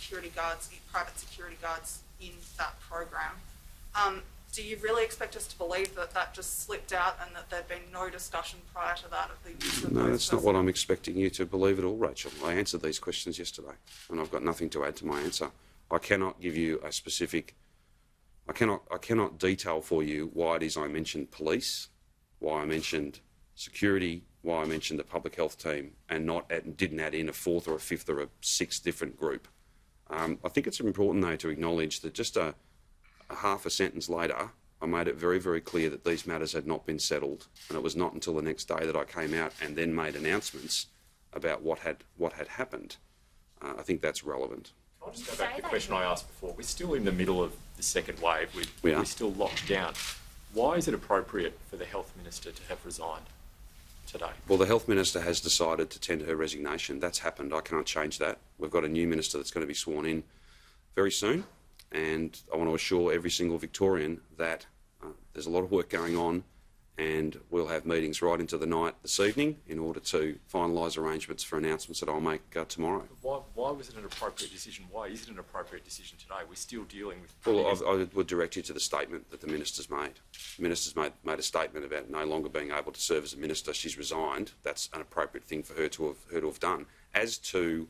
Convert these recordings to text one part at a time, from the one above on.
security guards, private security guards in that program. Do you really expect us to believe that that just slipped out and that there'd been no discussion prior to that of the use of No, that's not what I'm expecting you to believe at all, Rachel. I answered these questions yesterday and I've got nothing to add to my answer. I cannot give you a specific... I cannot detail for you why it is I mentioned police, why I mentioned security, why I mentioned the public health team and didn't add in a fourth or a fifth or a sixth different group. I think it's important, though, to acknowledge that just a half a sentence later, I made it very, very clear that these matters had not been settled, and it was not until the next day that I came out and then made announcements about what had happened. I think that's relevant. I'll just go back to the question I asked before. We're still in the middle of the second wave. We're still locked down. Why is it appropriate for the Health Minister to have resigned today? Well, the Health Minister has decided to tender her resignation. That's happened. I can't change that. We've got a new Minister that's going to be sworn in very soon, and I want to assure every single Victorian that there's a lot of work going on, and we'll have meetings right into the night this evening in order to finalise arrangements for announcements that I'll make tomorrow. Why was it an appropriate decision? Why is it an appropriate decision today? We're still dealing with... Well, I would direct you to the statement that the Minister's made. The Minister's made a statement about no longer being able to serve as a Minister. She's resigned. That's an appropriate thing for her to have done. As to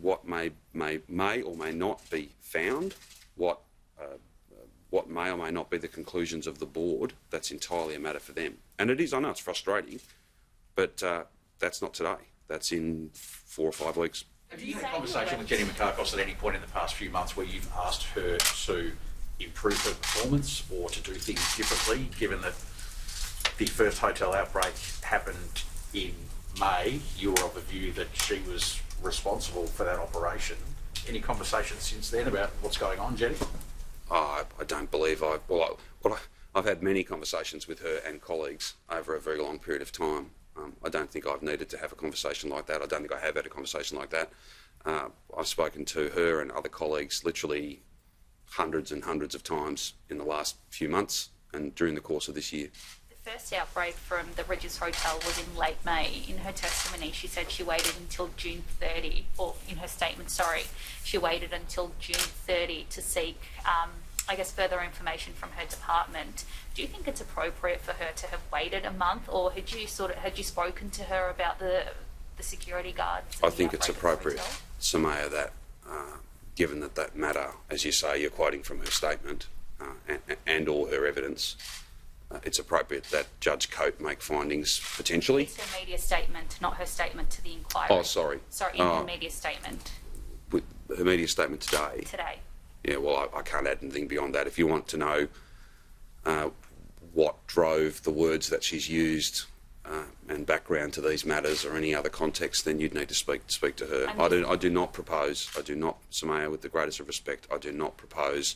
what may or may not be found, what may or may not be the conclusions of the board, that's entirely a matter for them. And it is, I know it's frustrating, but that's not today. That's in 4 or 5 weeks. Have you had a conversation with Jenny Mikakos at any point in the past few months where you've asked her to improve her performance or to do things differently, given that the first hotel outbreak happened in May? You were of the view that she was responsible for that operation. Any conversations since then about what's going on, Jenny? I don't believe I've had many conversations with her and colleagues over a very long period of time. I don't think I've needed to have a conversation like that. I don't think I have had a conversation like that. I've spoken to her and other colleagues literally hundreds and hundreds of times in the last few months and during the course of this year. The first outbreak from the Regis Hotel was in late May. In her testimony, she said she waited until June 30, or in her statement, sorry, she waited until June 30 to seek, I guess, further information from her department. Do you think it's appropriate for her to have waited a month, or had you spoken to her about the security guards? I think it's appropriate, Samaya, that given that matter, as you say, you're quoting from her statement and all her evidence, it's appropriate that Judge Coate make findings potentially. It's her media statement, not her statement to the inquiry. Oh, sorry. Sorry, in her media statement. With her media statement today? Today. Yeah, well, I can't add anything beyond that. If you want to know what drove the words that she's used and background to these matters or any other context, then you'd need to speak to her. I do not propose, Samaya, with the greatest of respect, I do not propose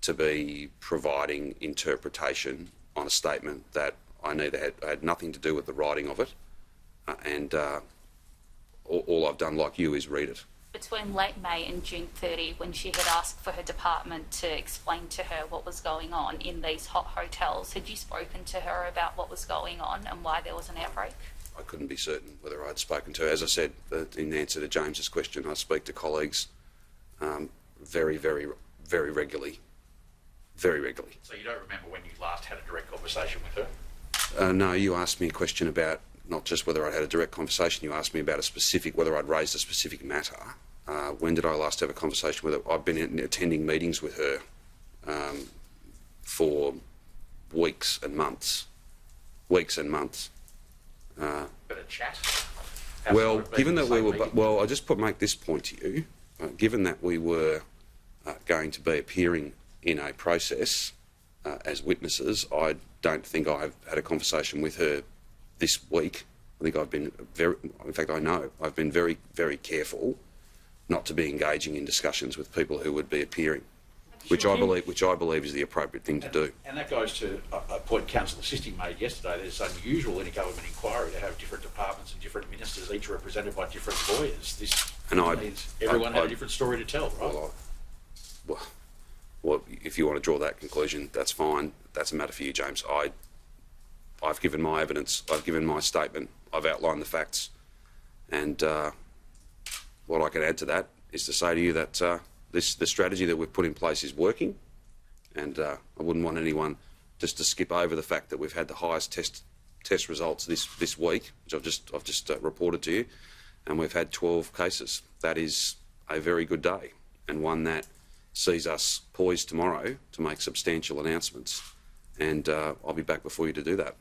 to be providing interpretation on a statement that I neither had nothing to do with the writing of it, and all I've done, like you, is read it. Between late May and June 30, when she had asked for her department to explain to her what was going on in these hot hotels, had you spoken to her about what was going on and why there was an outbreak? I couldn't be certain whether I'd spoken to her. As I said in answer to James's question, I speak to colleagues very, very, very regularly. Very regularly. So you don't remember when you last had a direct conversation with her? No, you asked me a question about not just whether I had a direct conversation, you asked me about whether I'd raised a specific matter. When did I last have a conversation with her? I've been attending meetings with her for weeks and months. Weeks and months. But a chat? Well, given that we were... Well, I just make this point to you. Given that we were going to be appearing in a process as witnesses, I don't think I've had a conversation with her this week. I think I've been I know I've been very, very careful not to be engaging in discussions with people who would be appearing, which I believe is the appropriate thing to do. And that goes to a point Councillor Sisting made yesterday. That it's unusual in a government inquiry to have different departments and different ministers, each represented by different lawyers. This means everyone had a different story to tell, right? Well, if you want to draw that conclusion, that's fine. That's a matter for you, James. I've given my evidence. I've given my statement. I've outlined the facts. And what I can add to that is to say to you that the strategy that we've put in place is working, and I wouldn't want anyone just to skip over the fact that we've had the highest test results this week, which I've just reported to you, and we've had 12 cases. That is a very good day, and one that sees us poised tomorrow to make substantial announcements, and I'll be back before you to do that.